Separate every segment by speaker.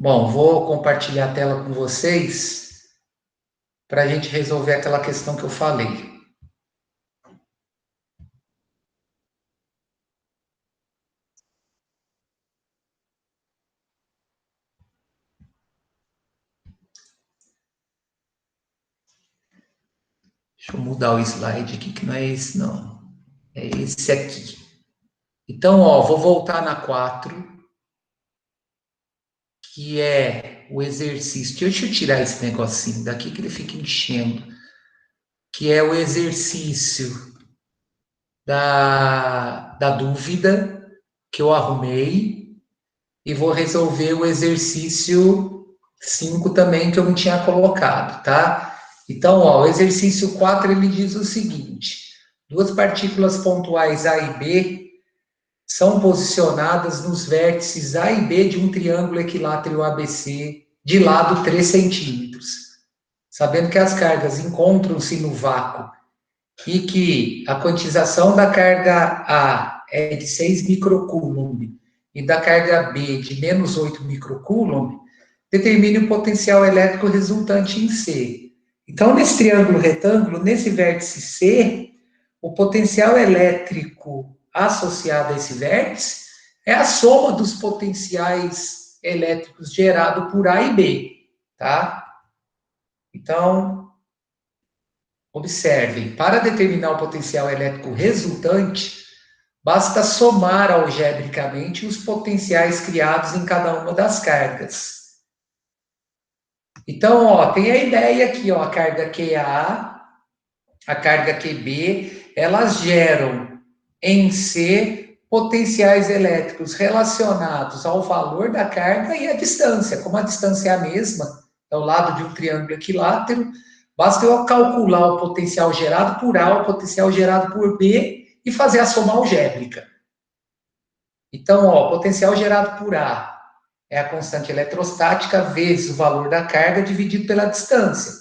Speaker 1: Bom, vou compartilhar a tela com vocês para a gente resolver aquela questão que eu falei. Deixa eu mudar o slide aqui, que não é esse, não. É esse aqui. Então, ó, vou voltar na 4, que é o exercício. Deixa eu tirar esse negocinho daqui, que ele fica enchendo. Que é o exercício da dúvida que eu arrumei. E vou resolver o exercício 5 também, que eu não tinha colocado, tá? Então, ó, o exercício 4 ele diz o seguinte: duas partículas pontuais A e B são posicionadas nos vértices A e B de um triângulo equilátero ABC de lado 3 centímetros. Sabendo que as cargas encontram-se no vácuo e que a quantização da carga A é de 6 microcoulomb e da carga B de menos 8 microcoulomb, determine o potencial elétrico resultante em C. Então, nesse triângulo retângulo, nesse vértice C, o potencial elétrico associado a esse vértice é a soma dos potenciais elétricos gerados por A e B, tá? Então, observem, para determinar o potencial elétrico resultante, basta somar algebricamente os potenciais criados em cada uma das cargas. Então, ó, tem a ideia aqui, ó, a carga QA, a carga QB, elas geram em C potenciais elétricos relacionados ao valor da carga e à distância. Como a distância é a mesma, é o lado de um triângulo equilátero, basta eu calcular o potencial gerado por A, o potencial gerado por B e fazer a soma algébrica. Então, ó, o potencial gerado por A é a constante eletrostática vezes o valor da carga dividido pela distância.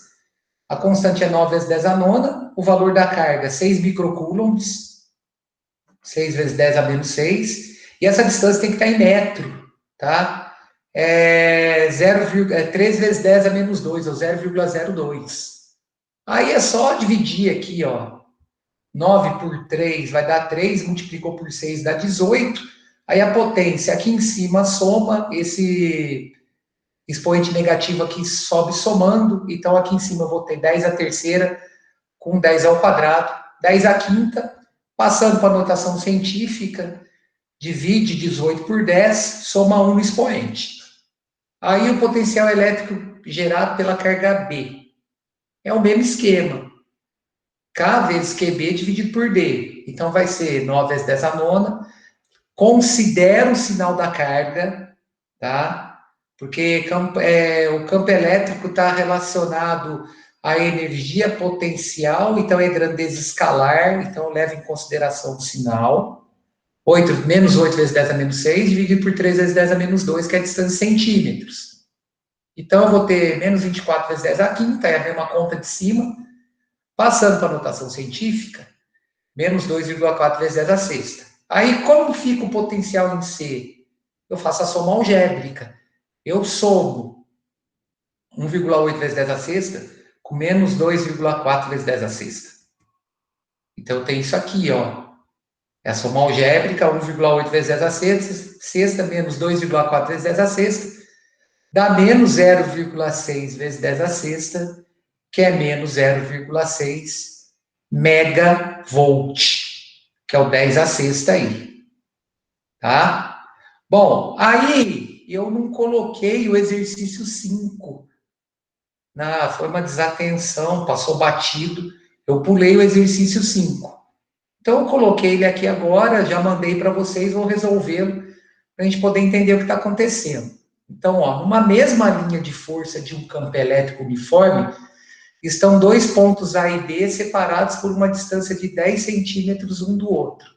Speaker 1: A constante é 9 vezes 10 a nona, o valor da carga 6 microcoulombs, 6 vezes 10 a menos 6, e essa distância tem que estar em metro, tá? É 3 vezes 10 a menos 2, ou 0,02. Aí é só dividir aqui, ó. 9 por 3 vai dar 3, multiplicou por 6 dá 18. Aí a potência aqui em cima soma, esse expoente negativo aqui sobe somando, então aqui em cima eu vou ter 10 a terceira com 10 ao quadrado, 10 a quinta, passando para a notação científica, divide 18 por 10, soma 1 no expoente. Aí o potencial elétrico gerado pela carga B. É o mesmo esquema. K vezes QB dividido por D. Então vai ser 9 vezes 10 a nona. Considera o sinal da carga, tá? Porque o campo elétrico está relacionado à energia potencial, então é grandeza escalar, então leva em consideração o sinal. 8, menos 8 vezes 10 a menos 6, dividido por 3 vezes 10 a menos 2, que é a distância em centímetros. Então eu vou ter menos 24 vezes 10 a quinta, é a mesma conta de cima. Passando para a notação científica, menos 2,4 vezes 10 a sexta. Aí, como fica o potencial em C? Eu faço a soma algébrica. Eu somo 1,8 vezes 10 a sexta com menos 2,4 vezes 10 a sexta. Então, eu tenho isso aqui, ó. É a soma algébrica, 1,8 vezes 10 a sexta, menos 2,4 vezes 10 a sexta, dá menos 0,6 vezes 10 a sexta, que é menos 0,6 megavolt, que é o 10 a sexta aí, tá? Bom, aí eu não coloquei o exercício 5. Foi uma desatenção, passou batido, eu pulei o exercício 5. Então, eu coloquei ele aqui agora, já mandei para vocês, vou resolvê-lo, para a gente poder entender o que está acontecendo. Então, ó, numa mesma linha de força de um campo elétrico uniforme, estão dois pontos A e B separados por uma distância de 10 centímetros um do outro.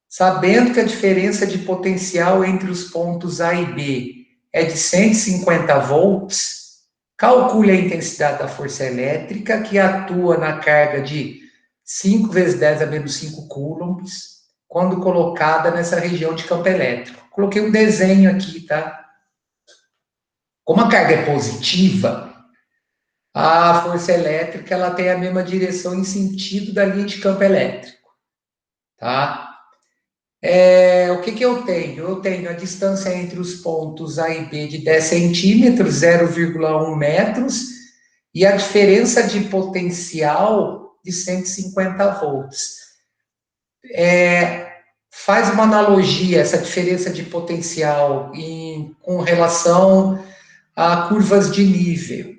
Speaker 1: Sabendo que a diferença de potencial entre os pontos A e B é de 150 volts, calcule a intensidade da força elétrica que atua na carga de 5 vezes 10 a menos 5 coulombs, quando colocada nessa região de campo elétrico. Coloquei um desenho aqui, tá? Como a carga é positiva, a força elétrica ela tem a mesma direção em sentido da linha de campo elétrico, tá? O que eu tenho? Eu tenho a distância entre os pontos A e B de 10 centímetros, 0,1 metros, e a diferença de potencial de 150 volts. Faz uma analogia, essa diferença de potencial com relação a curvas de nível.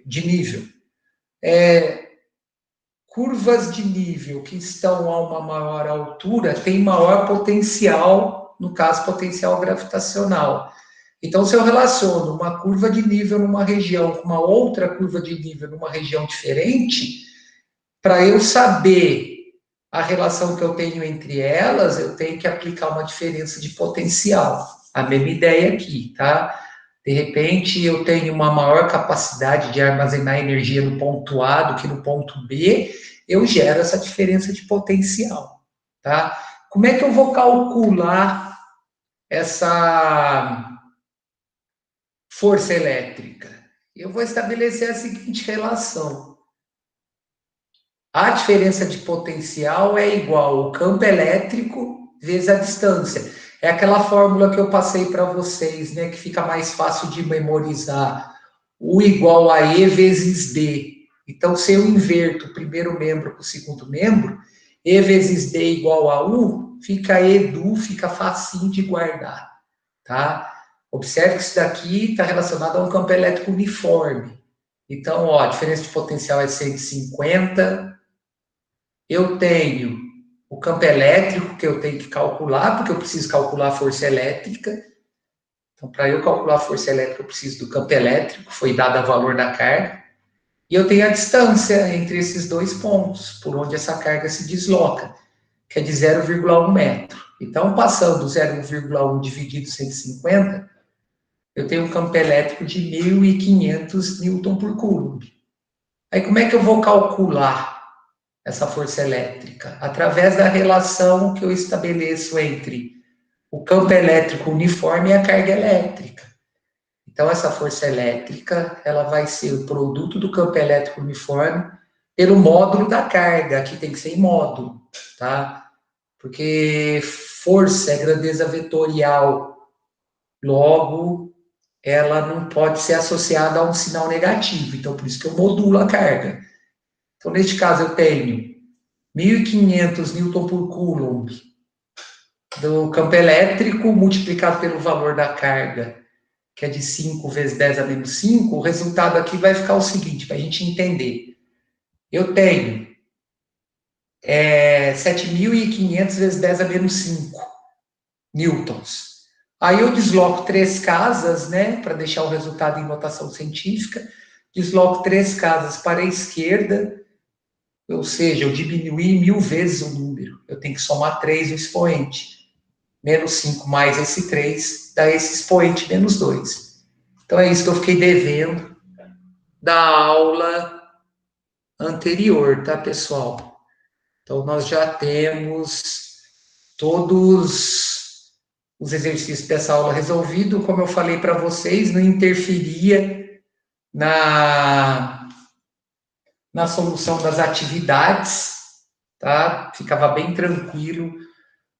Speaker 1: Curvas de nível que estão a uma maior altura têm maior potencial, no caso, potencial gravitacional. Então, se eu relaciono uma curva de nível numa região com uma outra curva de nível numa região diferente, para eu saber a relação que eu tenho entre elas, eu tenho que aplicar uma diferença de potencial. A mesma ideia aqui, tá? De repente, eu tenho uma maior capacidade de armazenar energia no ponto A do que no ponto B, eu gero essa diferença de potencial, tá? Como é que eu vou calcular essa força elétrica? Eu vou estabelecer a seguinte relação. A diferença de potencial é igual ao campo elétrico vezes a distância. É aquela fórmula que eu passei para vocês, né, que fica mais fácil de memorizar. U igual a E vezes D. Então, se eu inverto o primeiro membro com o segundo membro, E vezes D igual a U, fica EDU, fica facinho de guardar, tá? Observe que isso daqui está relacionado a um campo elétrico uniforme. Então, ó, a diferença de potencial é 150. Eu tenho o campo elétrico que eu tenho que calcular, porque eu preciso calcular a força elétrica. Então, para eu calcular a força elétrica, eu preciso do campo elétrico, foi dado o valor da carga. E eu tenho a distância entre esses dois pontos, por onde essa carga se desloca, que é de 0,1 metro. Então, passando 0,1 dividido 150, eu tenho um campo elétrico de 1.500 newton por coulomb. Aí, como é que eu vou calcular essa força elétrica? Através da relação que eu estabeleço entre o campo elétrico uniforme e a carga elétrica. Então, essa força elétrica, ela vai ser o produto do campo elétrico uniforme pelo módulo da carga, aqui tem que ser em módulo, tá? Porque força é grandeza vetorial, logo, ela não pode ser associada a um sinal negativo, então por isso que eu modulo a carga. Então, neste caso, eu tenho 1.500 newton por coulomb do campo elétrico multiplicado pelo valor da carga, que é de 5 vezes 10 a menos 5, o resultado aqui vai ficar o seguinte, para a gente entender. Eu tenho 7.500 vezes 10 a menos 5 newtons. Aí eu desloco 3 casas, né, para deixar o resultado em notação científica, desloco 3 casas para a esquerda, ou seja, eu diminuí 1000 vezes o número. Eu tenho que somar 3 no expoente. Menos 5 mais esse 3, dá esse expoente, menos 2. Então, é isso que eu fiquei devendo da aula anterior, tá, pessoal? Então, nós já temos todos os exercícios dessa aula resolvidos. Como eu falei para vocês, não interferia na solução das atividades, tá? Ficava bem tranquilo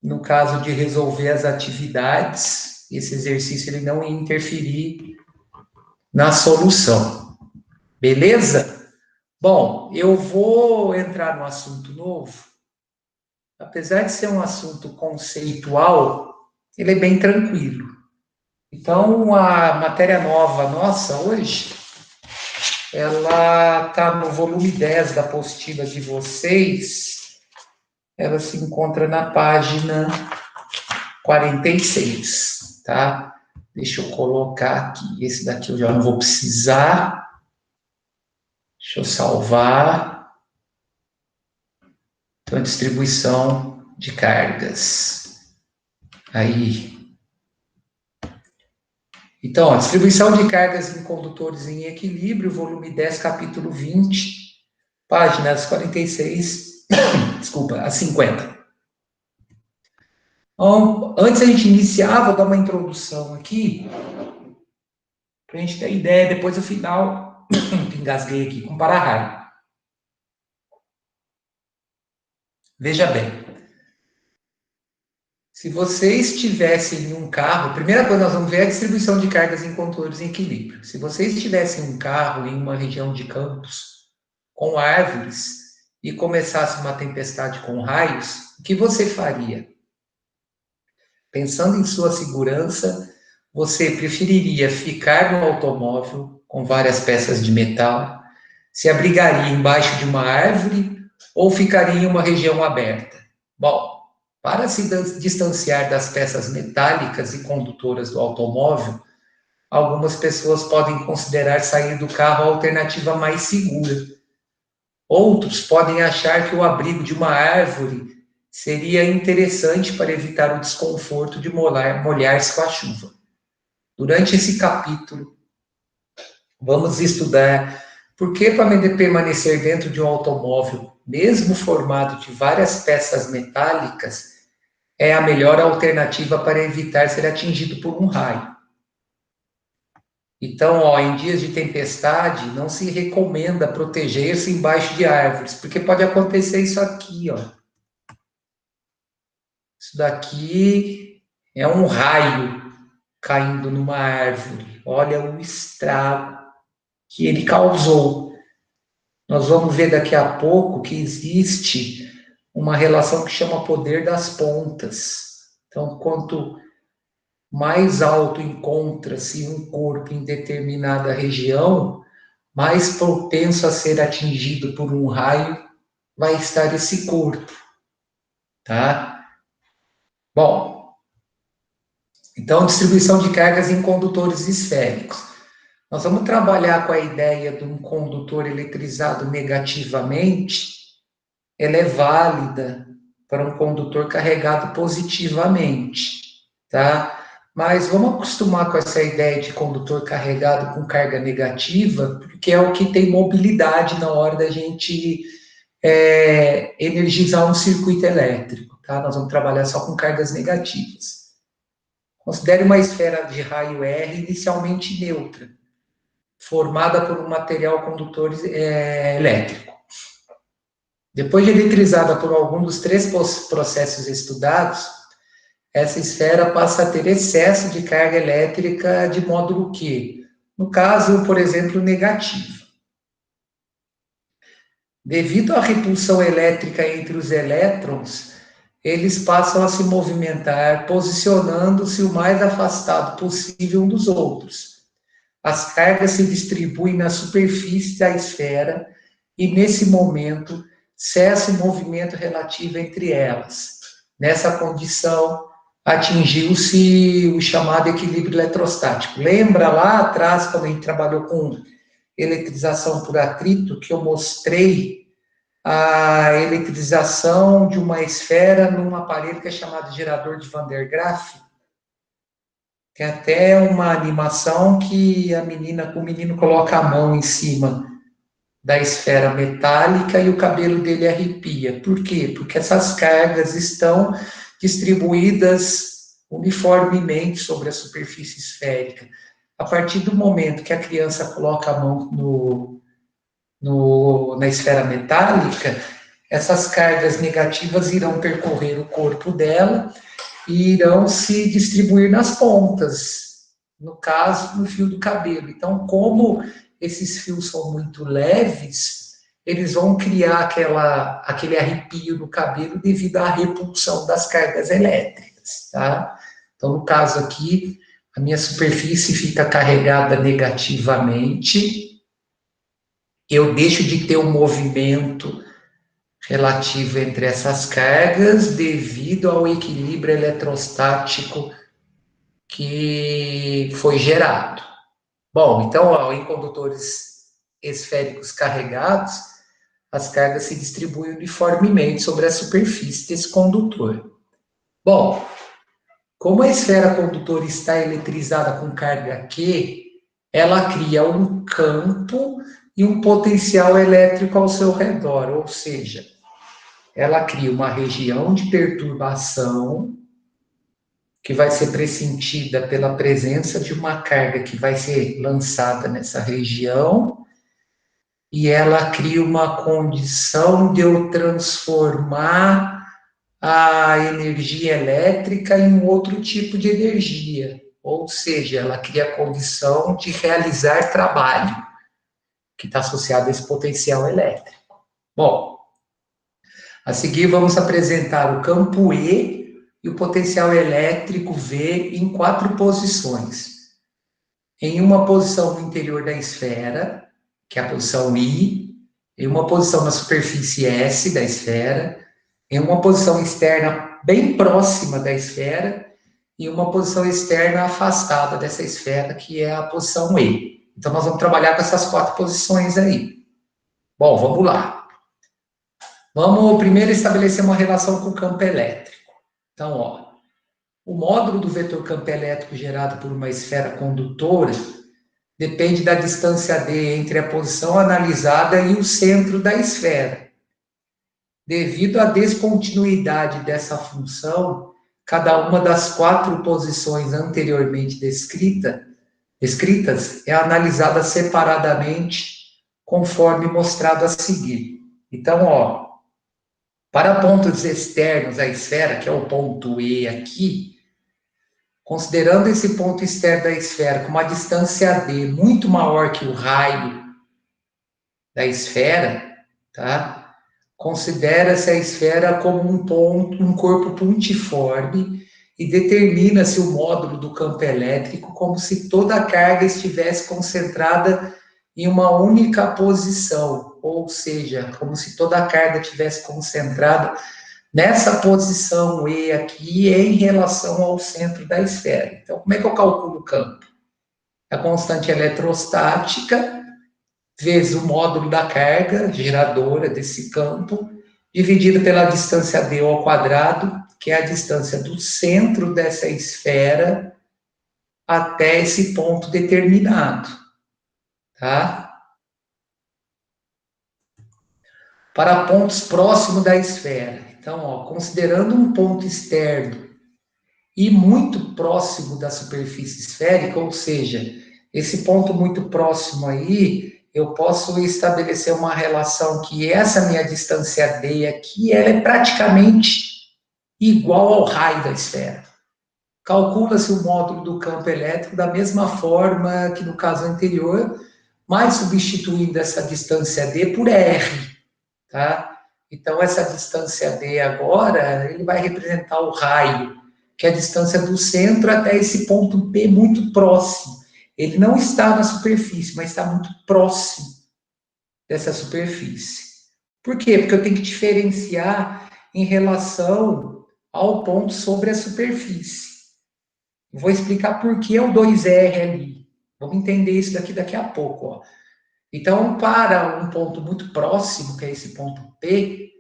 Speaker 1: no caso de resolver as atividades. Esse exercício ele não ia interferir na solução. Beleza? Bom, eu vou entrar no assunto novo. Apesar de ser um assunto conceitual, ele é bem tranquilo. Então, a matéria nova nossa hoje, ela está no volume 10 da apostila de vocês. Ela se encontra na página 46, tá? Deixa eu colocar aqui. Esse daqui eu já não vou precisar. Deixa eu salvar. Então, distribuição de cargas. Aí. Então, a distribuição de cargas em condutores em equilíbrio, volume 10, capítulo 20, páginas 46, desculpa, a 50. Então, antes a gente iniciar, vou dar uma introdução aqui. Para a gente ter ideia, depois no final, engasguei aqui, com para-raio. Veja bem, se vocês estivessem em um carro, a primeira coisa nós vamos ver é a distribuição de cargas em condutores em equilíbrio. Se vocês estivessem em um carro em uma região de campos com árvores e começasse uma tempestade com raios, o que você faria? Pensando em sua segurança, você preferiria ficar no automóvel com várias peças de metal, se abrigaria embaixo de uma árvore ou ficaria em uma região aberta? Bom, para se distanciar das peças metálicas e condutoras do automóvel, algumas pessoas podem considerar sair do carro a alternativa mais segura. Outros podem achar que o abrigo de uma árvore seria interessante para evitar o desconforto de molhar-se com a chuva. Durante esse capítulo, vamos estudar por que para permanecer dentro de um automóvel, mesmo formado de várias peças metálicas, é a melhor alternativa para evitar ser atingido por um raio. Então, em dias de tempestade, não se recomenda proteger-se embaixo de árvores, porque pode acontecer isso aqui, ó. Isso daqui é um raio caindo numa árvore. Olha o estrago que ele causou. Nós vamos ver daqui a pouco que existe uma relação que chama poder das pontas. Então, quanto mais alto encontra-se um corpo em determinada região, mais propenso a ser atingido por um raio vai estar esse corpo, tá? Bom, então distribuição de cargas em condutores esféricos. Nós vamos trabalhar com a ideia de um condutor eletrizado negativamente, ela é válida para um condutor carregado positivamente, tá? Mas vamos acostumar com essa ideia de condutor carregado com carga negativa, porque é o que tem mobilidade na hora da gente energizar um circuito elétrico, tá? Nós vamos trabalhar só com cargas negativas. Considere uma esfera de raio R inicialmente neutra, formada por um material condutor elétrico. Depois de eletrizada por algum dos três processos estudados, essa esfera passa a ter excesso de carga elétrica de módulo Q. No caso, por exemplo, negativo. Devido à repulsão elétrica entre os elétrons, eles passam a se movimentar, posicionando-se o mais afastado possível um dos outros. As cargas se distribuem na superfície da esfera e, nesse momento, cessa o movimento relativo entre elas. Nessa condição, atingiu-se o chamado equilíbrio eletrostático. Lembra lá atrás, quando a gente trabalhou com eletrização por atrito, que eu mostrei a eletrização de uma esfera num aparelho que é chamado gerador de Van der Graaf? Tem até uma animação que o menino coloca a mão em cima da esfera metálica e o cabelo dele arrepia. Por quê? Porque essas cargas estão distribuídas uniformemente sobre a superfície esférica. A partir do momento que a criança coloca a mão na esfera metálica, essas cargas negativas irão percorrer o corpo dela e irão se distribuir nas pontas, no caso, no fio do cabelo. Então, como esses fios são muito leves, eles vão criar aquele arrepio no cabelo devido à repulsão das cargas elétricas, tá? Então, no caso aqui, a minha superfície fica carregada negativamente, eu deixo de ter um movimento relativo entre essas cargas devido ao equilíbrio eletrostático que foi gerado. Bom, então, em condutores esféricos carregados, as cargas se distribuem uniformemente sobre a superfície desse condutor. Bom, como a esfera condutora está eletrizada com carga Q, ela cria um campo e um potencial elétrico ao seu redor, ou seja, ela cria uma região de perturbação, que vai ser pressentida pela presença de uma carga que vai ser lançada nessa região, e ela cria uma condição de eu transformar a energia elétrica em um outro tipo de energia. Ou seja, ela cria a condição de realizar trabalho, que está associado a esse potencial elétrico. Bom, a seguir vamos apresentar o campo E e o potencial elétrico V em 4 posições. Em uma posição no interior da esfera, que é a posição I, em uma posição na superfície S da esfera, em uma posição externa bem próxima da esfera e uma posição externa afastada dessa esfera, que é a posição E. Então, nós vamos trabalhar com essas 4 posições aí. Bom, vamos lá. Vamos primeiro estabelecer uma relação com o campo elétrico. Então, ó, o módulo do vetor campo elétrico gerado por uma esfera condutora depende da distância D entre a posição analisada e o centro da esfera. Devido à descontinuidade dessa função, cada uma das 4 posições anteriormente descritas é analisada separadamente, conforme mostrado a seguir. Então, ó, para pontos externos à esfera, que é o ponto E aqui, considerando esse ponto externo da esfera com uma distância D muito maior que o raio da esfera, tá? Considera-se a esfera como um corpo pontiforme e determina-se o módulo do campo elétrico como se toda a carga estivesse concentrada em uma única posição, ou seja, como se toda a carga estivesse concentrada nessa posição E aqui em relação ao centro da esfera. Então, como é que eu calculo o campo? A constante eletrostática vezes o módulo da carga geradora desse campo, dividido pela distância d ao quadrado, que é a distância do centro dessa esfera até esse ponto determinado, tá? Para pontos próximos da esfera. Então, ó, considerando um ponto externo e muito próximo da superfície esférica, ou seja, esse ponto muito próximo aí, eu posso estabelecer uma relação que essa minha distância D aqui, ela é praticamente igual ao raio da esfera. Calcula-se o módulo do campo elétrico da mesma forma que no caso anterior, mas substituindo essa distância D por R, tá? Então, essa distância D agora, ele vai representar o raio, que é a distância do centro até esse ponto P muito próximo. Ele não está na superfície, mas está muito próximo dessa superfície. Por quê? Porque eu tenho que diferenciar em relação ao ponto sobre a superfície. Vou explicar por que é o 2R ali. Vamos entender isso daqui a pouco, ó. Então, para um ponto muito próximo, que é esse ponto P,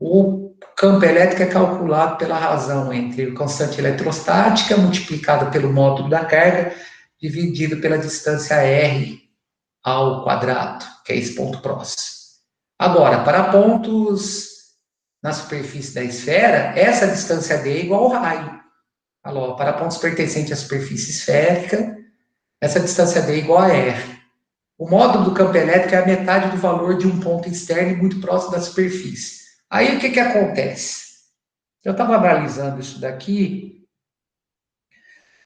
Speaker 1: o campo elétrico é calculado pela razão entre a constante eletrostática multiplicada pelo módulo da carga, dividido pela distância R ao quadrado, que é esse ponto próximo. Agora, para pontos na superfície da esfera, essa distância D é igual ao raio. Alô, para pontos pertencentes à superfície esférica, essa distância D é igual a R. O módulo do campo elétrico é a metade do valor de um ponto externo e muito próximo da superfície. Aí, o que acontece? Eu estava analisando isso daqui,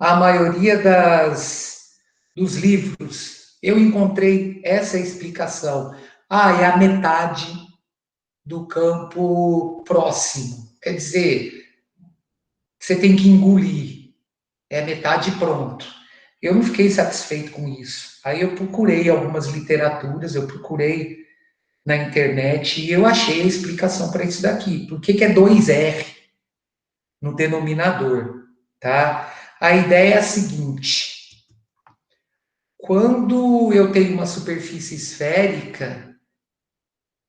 Speaker 1: a maioria dos livros, eu encontrei essa explicação. É a metade do campo próximo. Quer dizer, você tem que engolir. É metade pronto. Eu não fiquei satisfeito com isso. Aí eu procurei algumas literaturas, eu procurei na internet e eu achei a explicação para isso daqui. Por que é 2R no denominador, tá? A ideia é a seguinte: quando eu tenho uma superfície esférica,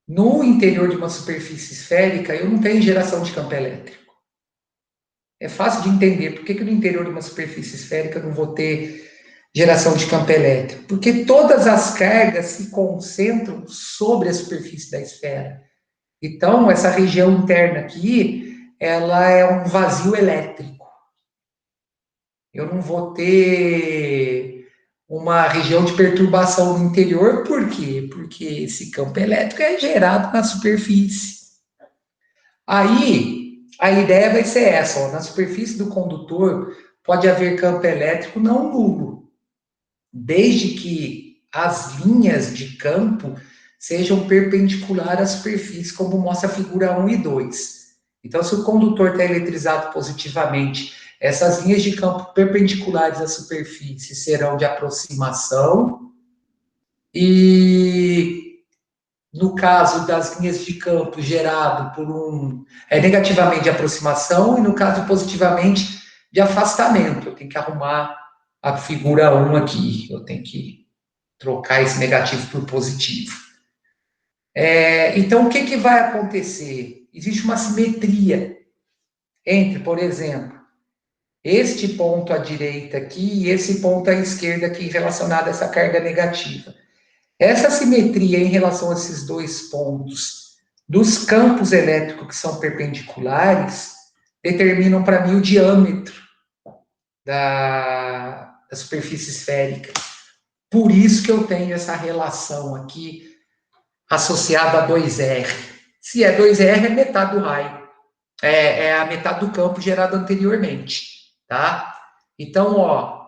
Speaker 1: no interior de uma superfície esférica, eu não tenho geração de campo elétrico. É fácil de entender por que no interior de uma superfície esférica eu não vou ter geração de campo elétrico. Porque todas as cargas se concentram sobre a superfície da esfera. Então, essa região interna aqui, ela é um vazio elétrico. eu não vou ter uma região de perturbação no interior. Por quê? Porque esse campo elétrico é gerado na superfície. Aí, a ideia vai ser essa, ó, na superfície do condutor pode haver campo elétrico não nulo, desde que as linhas de campo sejam perpendiculares à superfície, como mostra a figura 1 e 2. Então, se o condutor está eletrizado positivamente, essas linhas de campo perpendiculares à superfície serão de aproximação, e no caso das linhas de campo gerado por negativamente de aproximação, e no caso positivamente de afastamento. Eu tenho que arrumar a figura 1 aqui, eu tenho que trocar esse negativo por positivo. Então, o que vai acontecer? Existe uma simetria entre, por exemplo, este ponto à direita aqui e esse ponto à esquerda aqui relacionado a essa carga negativa. Essa simetria em relação a esses dois pontos dos campos elétricos que são perpendiculares determinam para mim o diâmetro da superfície esférica. Por isso que eu tenho essa relação aqui associada a 2R. Se é 2R, é metade do raio. É a metade do campo gerado anteriormente, tá? Então, ó,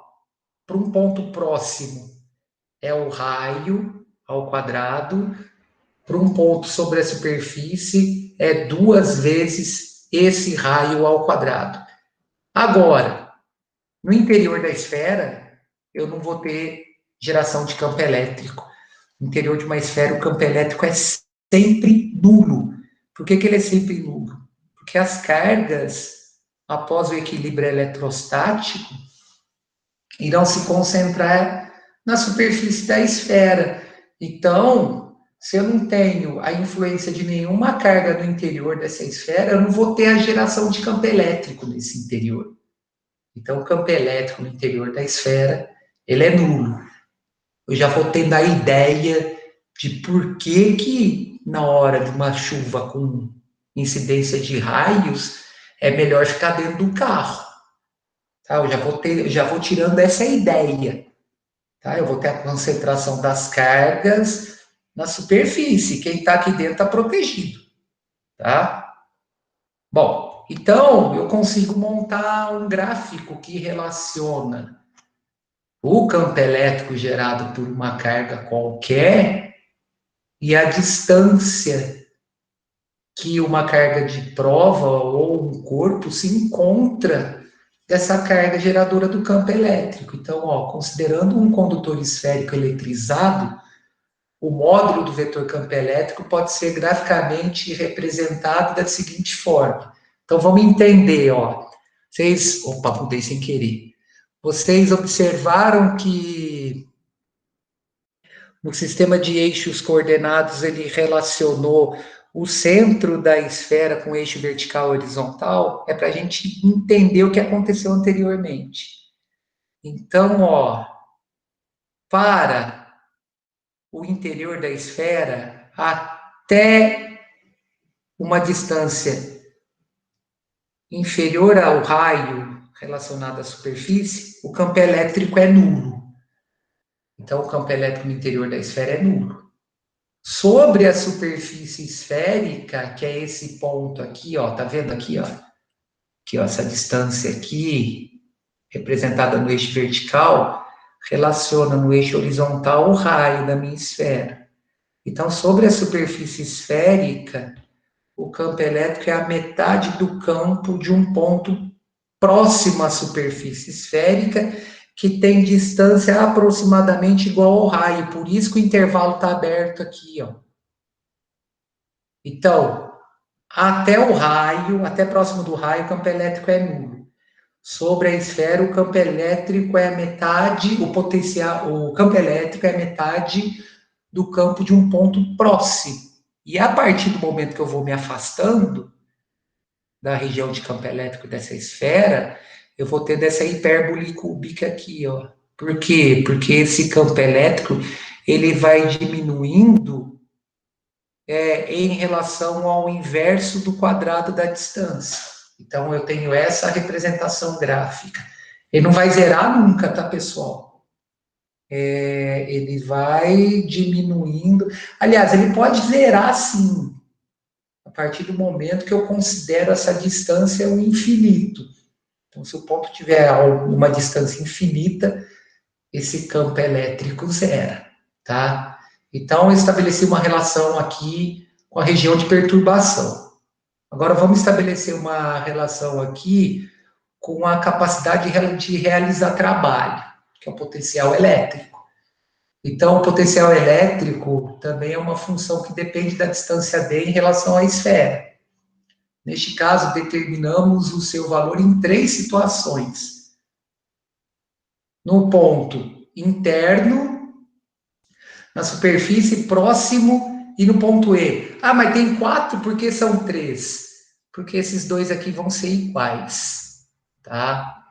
Speaker 1: para um ponto próximo é o raio ao quadrado, para um ponto sobre a superfície é 2 vezes esse raio ao quadrado. Agora, no interior da esfera, eu não vou ter geração de campo elétrico. No interior de uma esfera, o campo elétrico é sempre nulo. Por que ele é sempre nulo? Porque as cargas, após o equilíbrio eletrostático, irão se concentrar na superfície da esfera. Então, se eu não tenho a influência de nenhuma carga no interior dessa esfera, eu não vou ter a geração de campo elétrico nesse interior. Então, o campo elétrico no interior da esfera, ele é nulo. Eu já vou tendo a ideia de por que na hora de uma chuva com incidência de raios, é melhor ficar dentro do carro. Tá? Eu já vou tirando essa ideia. Tá? Eu vou ter a concentração das cargas na superfície. Quem está aqui dentro está protegido. Tá? Bom, então eu consigo montar um gráfico que relaciona o campo elétrico gerado por uma carga qualquer e a distância que uma carga de prova ou um corpo se encontra dessa carga geradora do campo elétrico. Então, ó, considerando um condutor esférico eletrizado, o módulo do vetor campo elétrico pode ser graficamente representado da seguinte forma. Então, vamos entender, ó. Opa, mudei sem querer. Vocês observaram que no sistema de eixos coordenados ele relacionou o centro da esfera com o eixo vertical horizontal? É para a gente entender o que aconteceu anteriormente. Então, ó, para o interior da esfera, até uma distância inferior ao raio relacionado à superfície, o campo elétrico é nulo. Então, o campo elétrico no interior da esfera é nulo. Sobre a superfície esférica, que é esse ponto aqui, ó, tá vendo aqui, ó? Aqui, ó, essa distância aqui, representada no eixo vertical, relaciona no eixo horizontal o raio da minha esfera. Então, sobre a superfície esférica, o campo elétrico é a metade do campo de um ponto próximo à superfície esférica, que tem distância aproximadamente igual ao raio. Por isso que o intervalo está aberto aqui, ó. Então, até o raio, até próximo do raio, o campo elétrico é nulo. Sobre a esfera, o campo elétrico é a metade, o campo elétrico é a metade do campo de um ponto próximo. E a partir do momento que eu vou me afastando da região de campo elétrico dessa esfera, eu vou tendo essa hipérbole cúbica aqui, ó. Por quê? Porque esse campo elétrico, ele vai diminuindo em relação ao inverso do quadrado da distância. Então, eu tenho essa representação gráfica. Ele não vai zerar nunca, tá, pessoal? Ele vai diminuindo. Aliás, ele pode zerar sim, a partir do momento que eu considero essa distância um infinito. Então, se o ponto tiver uma distância infinita, esse campo elétrico zera, tá? Então, eu estabeleci uma relação aqui com a região de perturbação. Agora, vamos estabelecer uma relação aqui com a capacidade de realizar trabalho, que é o potencial elétrico. Então, o potencial elétrico também é uma função que depende da distância d em relação à esfera. Neste caso, determinamos o seu valor em 3 situações. No ponto interno, na superfície próximo e no ponto E. Ah, mas tem 4 porque são 3? Porque esses dois aqui vão ser iguais, tá?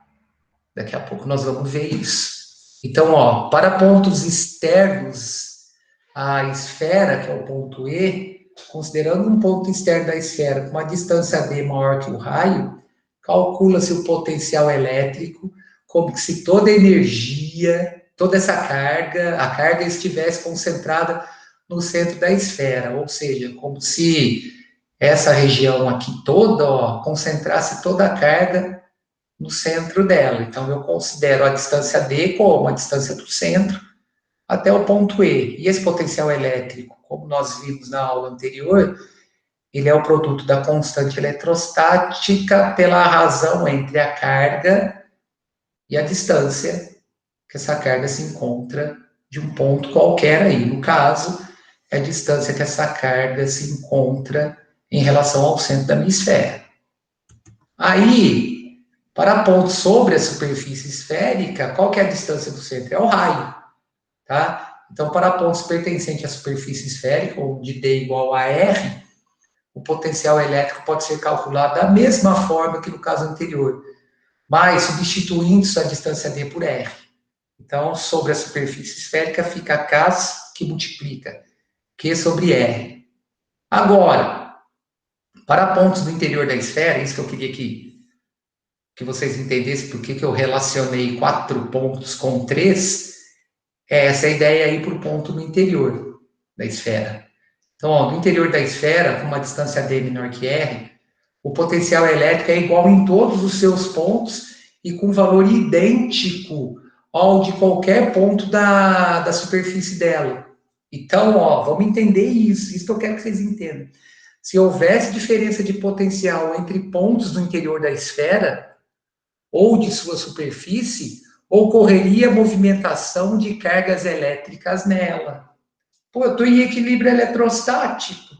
Speaker 1: Daqui a pouco nós vamos ver isso. Então, ó, para pontos externos à esfera, que é o ponto E, considerando um ponto externo da esfera com uma distância d maior que o raio, calcula-se o potencial elétrico como se toda a energia, toda essa carga, a carga estivesse concentrada no centro da esfera, ou seja, como se essa região aqui toda, ó, concentrasse toda a carga no centro dela. Então, eu considero a distância D como a distância do centro até o ponto E. E esse potencial elétrico, como nós vimos na aula anterior, ele é o produto da constante eletrostática pela razão entre a carga e a distância que essa carga se encontra de um ponto qualquer aí. No caso, é a distância que essa carga se encontra em relação ao centro da minha esfera. Aí, para pontos sobre a superfície esférica, qual que é a distância do centro? É o raio, tá? Então, para pontos pertencentes à superfície esférica, onde D igual a R, o potencial elétrico pode ser calculado da mesma forma que no caso anterior, mas substituindo a distância D por R. Então, sobre a superfície esférica fica K que multiplica Q sobre R. Agora, para pontos do interior da esfera, isso que eu queria que vocês entendessem por que eu relacionei 4 pontos com 3, é essa a ideia aí para o ponto no interior da esfera. Então, ó, no interior da esfera, com uma distância d menor que r, o potencial elétrico é igual em todos os seus pontos e com valor idêntico ao de qualquer ponto da superfície dela. Então, ó, vamos entender isso que eu quero que vocês entendam. Se houvesse diferença de potencial entre pontos do interior da esfera ou de sua superfície, ocorreria movimentação de cargas elétricas nela. Pô, eu estou em equilíbrio eletrostático.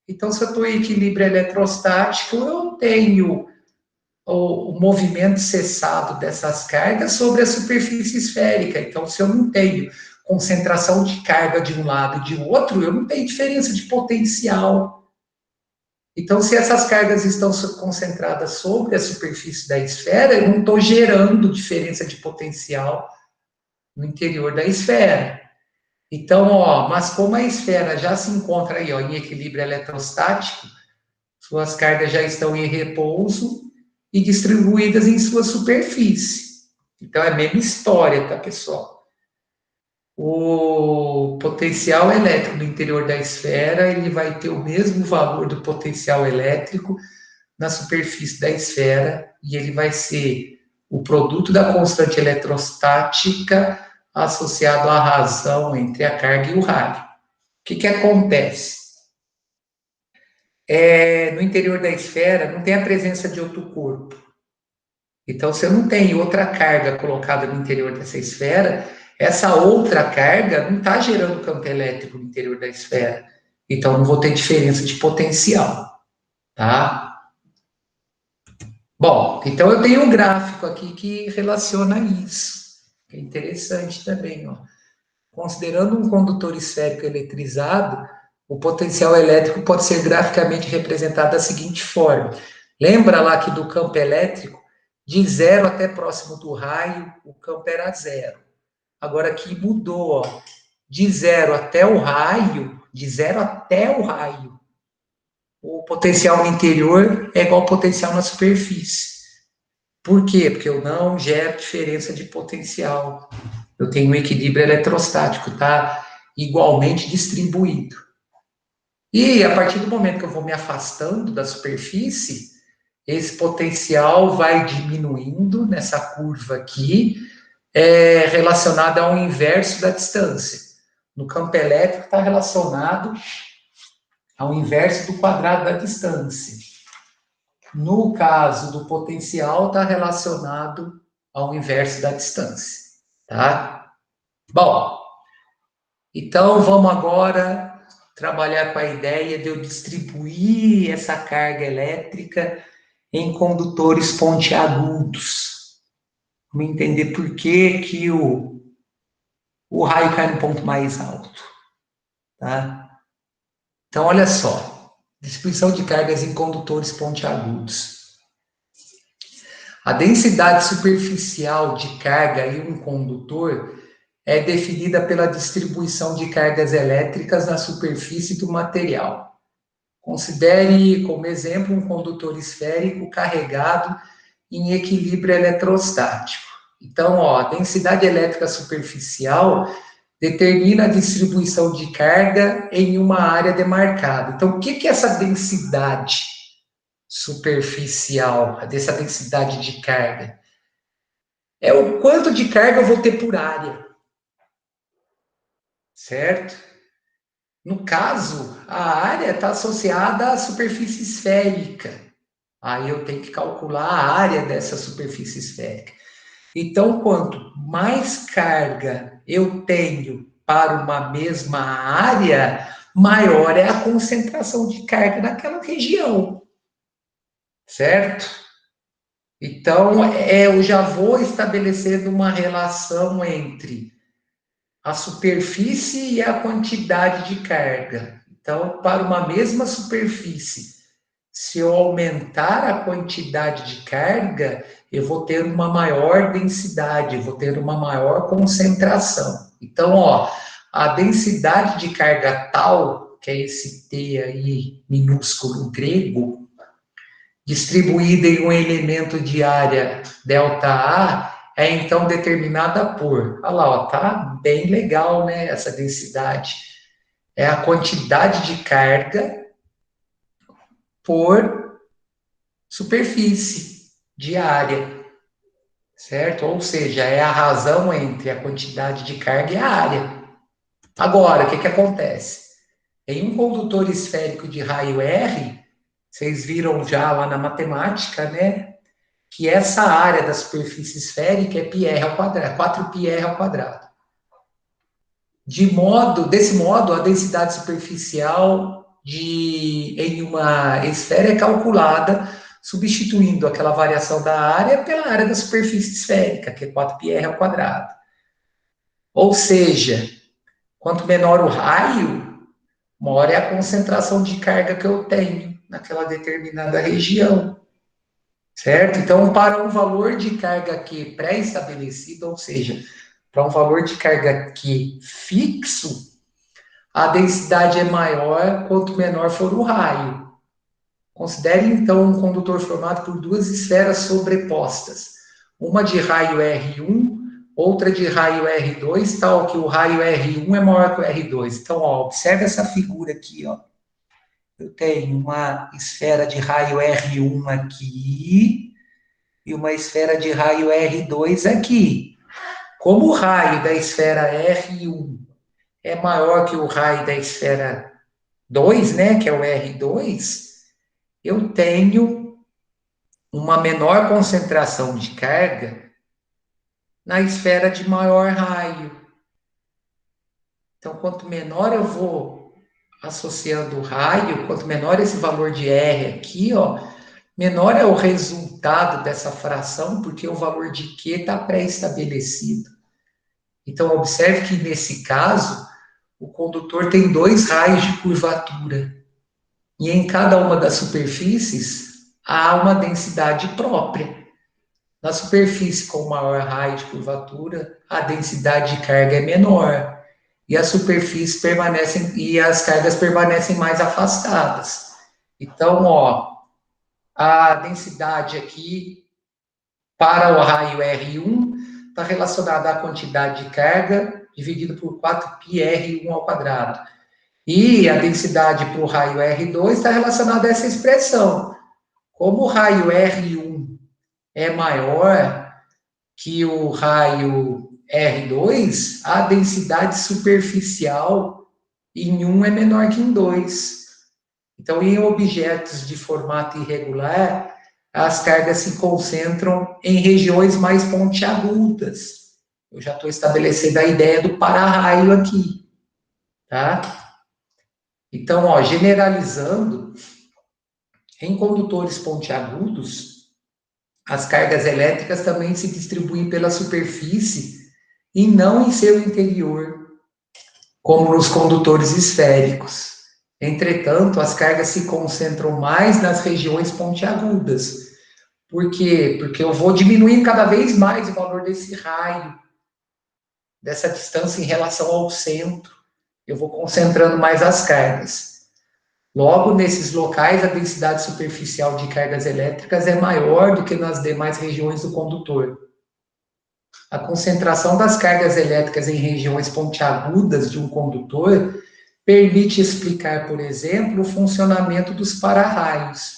Speaker 1: Então, se eu estou em equilíbrio eletrostático, eu tenho o movimento cessado dessas cargas sobre a superfície esférica. Então, se eu não tenho concentração de carga de um lado e de outro, eu não tenho diferença de potencial. Então, se essas cargas estão concentradas sobre a superfície da esfera, eu não estou gerando diferença de potencial no interior da esfera. Então, ó, mas como a esfera já se encontra aí, ó, em equilíbrio eletrostático, suas cargas já estão em repouso e distribuídas em sua superfície. Então, é a mesma história, tá, pessoal? O potencial elétrico do interior da esfera, ele vai ter o mesmo valor do potencial elétrico na superfície da esfera, e ele vai ser o produto da constante eletrostática associado à razão entre a carga e o raio. O que acontece? No interior da esfera não tem a presença de outro corpo. Então, se eu não tenho outra carga colocada no interior dessa esfera, essa outra carga não está gerando campo elétrico no interior da esfera. Então, não vou ter diferença de potencial, tá? Bom, então eu tenho um gráfico aqui que relaciona isso, que é interessante também, ó. Considerando um condutor esférico eletrizado, o potencial elétrico pode ser graficamente representado da seguinte forma. Lembra lá que do campo elétrico, de zero até próximo do raio, o campo era zero. Agora aqui mudou, ó. De zero até o raio, o potencial no interior é igual ao potencial na superfície. Por quê? Porque eu não gero diferença de potencial. Eu tenho um equilíbrio eletrostático, tá igualmente distribuído. E a partir do momento que eu vou me afastando da superfície, esse potencial vai diminuindo nessa curva aqui, relacionada ao inverso da distância. No campo elétrico está relacionado ao inverso do quadrado da distância. No caso do potencial, está relacionado ao inverso da distância, tá? Bom, então vamos agora trabalhar com a ideia de eu distribuir essa carga elétrica em condutores pontiagudos. Vamos entender por que que o raio cai no ponto mais alto, tá? Então, olha só, distribuição de cargas em condutores pontiagudos. A densidade superficial de carga em um condutor é definida pela distribuição de cargas elétricas na superfície do material. Considere como exemplo um condutor esférico carregado em equilíbrio eletrostático. Então, ó, a densidade elétrica superficial determina a distribuição de carga em uma área demarcada. Então, o que é essa densidade superficial, dessa densidade de carga? É o quanto de carga eu vou ter por área, certo? No caso, a área está associada à superfície esférica. Aí eu tenho que calcular a área dessa superfície esférica. Então, quanto mais carga eu tenho para uma mesma área, maior é a concentração de carga naquela região, certo? Então, eu já vou estabelecendo uma relação entre a superfície e a quantidade de carga. Então, para uma mesma superfície, se eu aumentar a quantidade de carga, eu vou ter uma maior densidade, eu vou ter uma maior concentração. Então, ó, a densidade de carga tal, que é esse T aí minúsculo grego, distribuída em um elemento de área ΔA, é então determinada por, olha lá, ó, tá bem legal, né, essa densidade. É a quantidade de carga por superfície de área, certo? Ou seja, é a razão entre a quantidade de carga e a área. Agora, o que acontece? Em um condutor esférico de raio R, vocês viram já lá na matemática, né? Que essa área da superfície esférica é πr ao quadrado, 4πr ao quadrado. Desse modo, a densidade superficial em uma esfera é calculada substituindo aquela variação da área pela área da superfície esférica, que é 4πr ao quadrado. Ou seja, quanto menor o raio, maior é a concentração de carga que eu tenho naquela determinada região. Certo? Então, para um valor de carga Q pré-estabelecido, ou seja, para um valor de carga Q fixo, a densidade é maior quanto menor for o raio. Considere, então, um condutor formado por duas esferas sobrepostas, uma de raio R1, outra de raio R2, tal que o raio R1 é maior que o R2. Então, ó, observe essa figura aqui, ó. Eu tenho uma esfera de raio R1 aqui e uma esfera de raio R2 aqui. Como o raio da esfera R1 é maior que o raio da esfera 2, né, que é o R2, eu tenho uma menor concentração de carga na esfera de maior raio. Então, quanto menor eu vou associando o raio, quanto menor esse valor de R aqui, ó, menor é o resultado dessa fração, porque o valor de Q está pré-estabelecido. Então, observe que nesse caso, o condutor tem dois raios de curvatura. E em cada uma das superfícies, há uma densidade própria. Na superfície com maior raio de curvatura, a densidade de carga é menor. E as superfícies permanecem, e as cargas permanecem mais afastadas. Então, ó, a densidade aqui para o raio R1 está relacionada à quantidade de carga dividido por 4πr1 ao quadrado. E a densidade para o raio R2 está relacionada a essa expressão. Como o raio R1 é maior que o raio R2, a densidade superficial em 1 é menor que em 2. Então, em objetos de formato irregular, as cargas se concentram em regiões mais pontiagudas. Eu já estou estabelecendo a ideia do para-raio aqui, tá? Então, ó, generalizando, em condutores pontiagudos, as cargas elétricas também se distribuem pela superfície e não em seu interior, como nos condutores esféricos. Entretanto, as cargas se concentram mais nas regiões pontiagudas. Por quê? Porque eu vou diminuindo cada vez mais o valor desse raio, dessa distância em relação ao centro. Eu vou concentrando mais as cargas. Logo, nesses locais, a densidade superficial de cargas elétricas é maior do que nas demais regiões do condutor. A concentração das cargas elétricas em regiões pontiagudas de um condutor permite explicar, por exemplo, o funcionamento dos para-raios.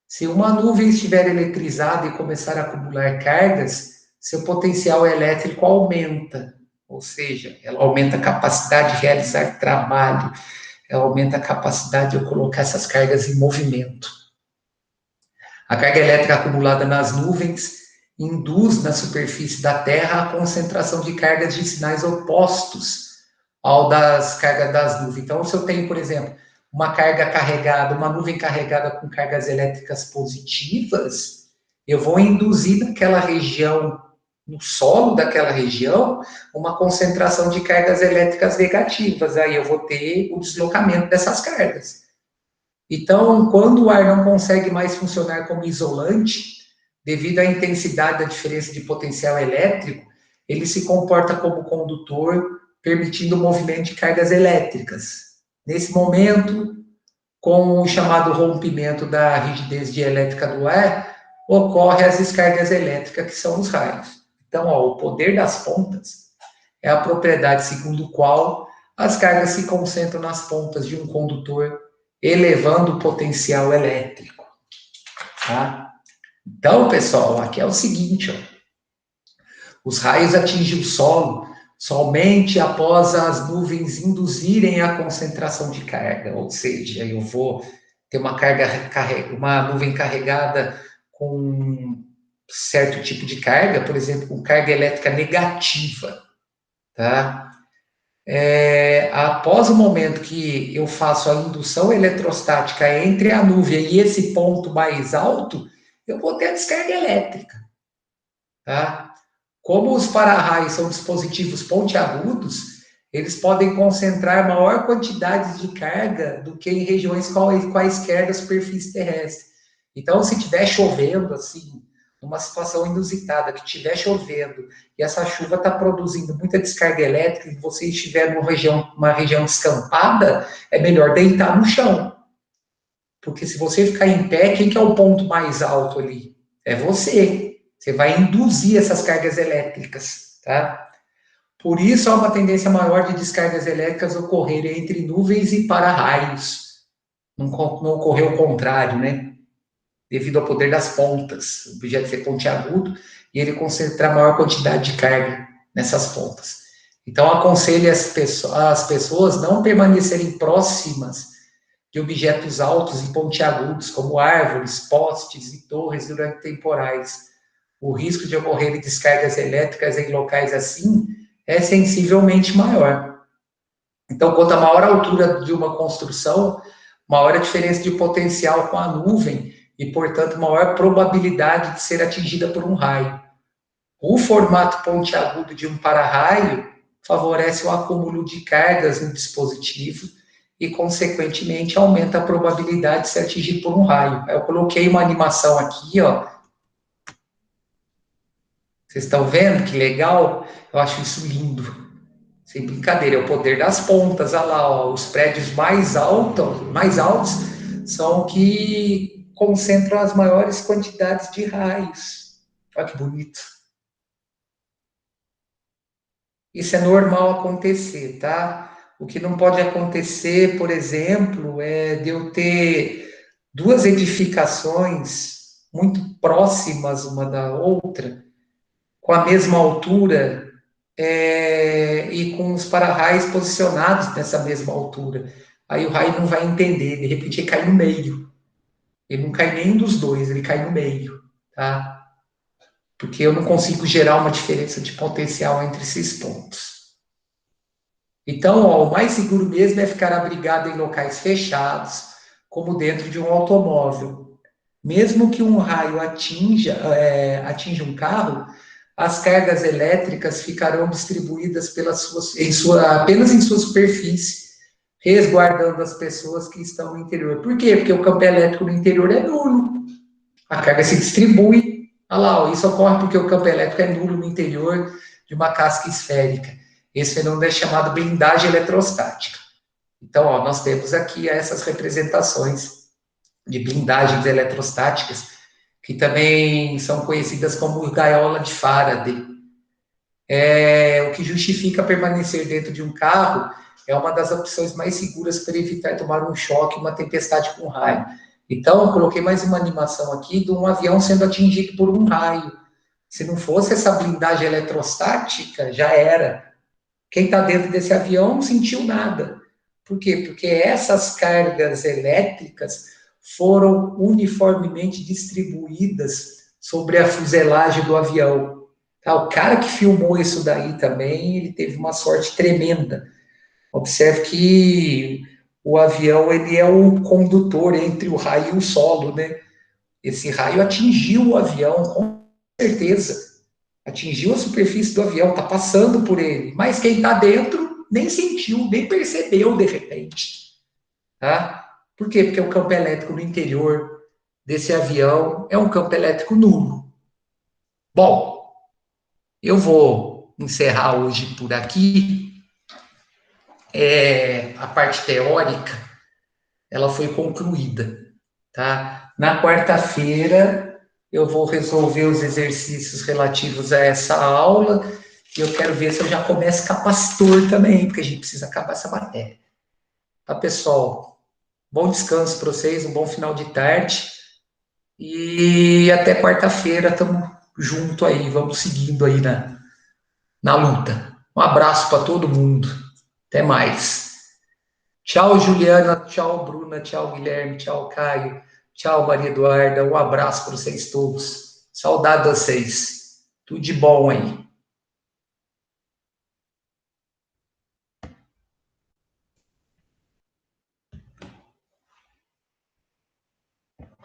Speaker 1: Se uma nuvem estiver eletrizada e começar a acumular cargas, seu potencial elétrico aumenta, ou seja, ela aumenta a capacidade de realizar trabalho, ela aumenta a capacidade de eu colocar essas cargas em movimento. A carga elétrica acumulada nas nuvens induz na superfície da Terra a concentração de cargas de sinais opostos ao das cargas das nuvens. Então, se eu tenho, por exemplo, uma carga carregada, uma nuvem carregada com cargas elétricas positivas, eu vou induzir naquela região, no solo daquela região, uma concentração de cargas elétricas negativas. Aí eu vou ter o deslocamento dessas cargas. Então, quando o ar não consegue mais funcionar como isolante, devido à intensidade da diferença de potencial elétrico, ele se comporta como condutor, permitindo o movimento de cargas elétricas. Nesse momento, com o chamado rompimento da rigidez dielétrica do ar, ocorrem as descargas elétricas, que são os raios. Então, ó, o poder das pontas é a propriedade segundo qual as cargas se concentram nas pontas de um condutor, elevando o potencial elétrico. Tá? Então, pessoal, aqui é o seguinte, ó. Os raios atingem o solo somente após as nuvens induzirem a concentração de carga, ou seja, eu vou ter uma nuvem carregada com certo tipo de carga, por exemplo, com carga elétrica negativa, tá? Após o momento que eu faço a indução eletrostática entre a nuvem e esse ponto mais alto, eu vou ter a descarga elétrica, tá? Como os para-raios são dispositivos pontiagudos, eles podem concentrar maior quantidade de carga do que em regiões quaisquer da superfície terrestre. Então, se estiver chovendo, assim, numa situação inusitada, que estiver chovendo e essa chuva está produzindo muita descarga elétrica e você estiver numa região descampada, é melhor deitar no chão. Porque se você ficar em pé, quem que é o ponto mais alto ali? É você. Você vai induzir essas cargas elétricas, tá? Por isso, há uma tendência maior de descargas elétricas ocorrerem entre nuvens e para-raios. Não ocorreu o contrário, né? Devido ao poder das pontas. O objeto ser pontiagudo e ele concentrar maior quantidade de carga nessas pontas. Então, aconselho as pessoas não permanecerem próximas de objetos altos e pontiagudos, como árvores, postes e torres durante temporais. O risco de ocorrer descargas elétricas em locais assim é sensivelmente maior. Então, quanto a maior altura de uma construção, maior a diferença de potencial com a nuvem e, portanto, maior probabilidade de ser atingida por um raio. O formato pontiagudo de um para-raio favorece o acúmulo de cargas no dispositivo e, consequentemente, aumenta a probabilidade de ser atingido por um raio. Eu coloquei uma animação aqui, ó. Vocês estão vendo que legal? Eu acho isso lindo. Sem brincadeira, é o poder das pontas. Olha lá, ó, os prédios mais altos são que concentram as maiores quantidades de raios. Olha que bonito. Isso é normal acontecer, tá? O que não pode acontecer, por exemplo, é de eu ter duas edificações muito próximas uma da outra, com a mesma altura, e com os para-raios posicionados nessa mesma altura. Aí o raio não vai entender, de repente ele cai no meio. Ele não cai nem dos dois, ele cai no meio, tá? Porque eu não consigo gerar uma diferença de potencial entre esses pontos. Então, ó, o mais seguro mesmo é ficar abrigado em locais fechados, como dentro de um automóvel. Mesmo que um raio atinja um carro, as cargas elétricas ficarão distribuídas apenas em sua superfície, resguardando as pessoas que estão no interior. Por quê? Porque o campo elétrico no interior é nulo. A carga se distribui. Olha lá, ó, isso ocorre porque o campo elétrico é nulo no interior de uma casca esférica. Esse fenômeno é chamado blindagem eletrostática. Então, ó, nós temos aqui essas representações de blindagens eletrostáticas, que também são conhecidas como gaiola de Faraday. O que justifica permanecer dentro de um carro é uma das opções mais seguras para evitar tomar um choque, uma tempestade com raio. Então, eu coloquei mais uma animação aqui de um avião sendo atingido por um raio. Se não fosse essa blindagem eletrostática, já era. Quem está dentro desse avião não sentiu nada. Por quê? Porque essas cargas elétricas foram uniformemente distribuídas sobre a fuselagem do avião. Tá? O cara que filmou isso daí também, ele teve uma sorte tremenda. Observe que o avião ele é o condutor entre o raio e o solo, né? Esse raio atingiu o avião, com certeza. Atingiu a superfície do avião, está passando por ele. Mas quem está dentro nem sentiu, nem percebeu de repente. Tá? Por quê? Porque o campo elétrico no interior desse avião é um campo elétrico nulo. Bom, eu vou encerrar hoje por aqui. A parte teórica, ela foi concluída. Tá? Na quarta-feira, eu vou resolver os exercícios relativos a essa aula e eu quero ver se eu já começo capacitor também, porque a gente precisa acabar essa matéria. Tá, pessoal? Bom descanso para vocês, um bom final de tarde e até quarta-feira, estamos junto aí, vamos seguindo aí na luta. Um abraço para todo mundo. Até mais. Tchau, Juliana. Tchau, Bruna. Tchau, Guilherme. Tchau, Caio. Tchau, Maria Eduarda. Um abraço para vocês todos. Saudade de vocês. Tudo de bom aí.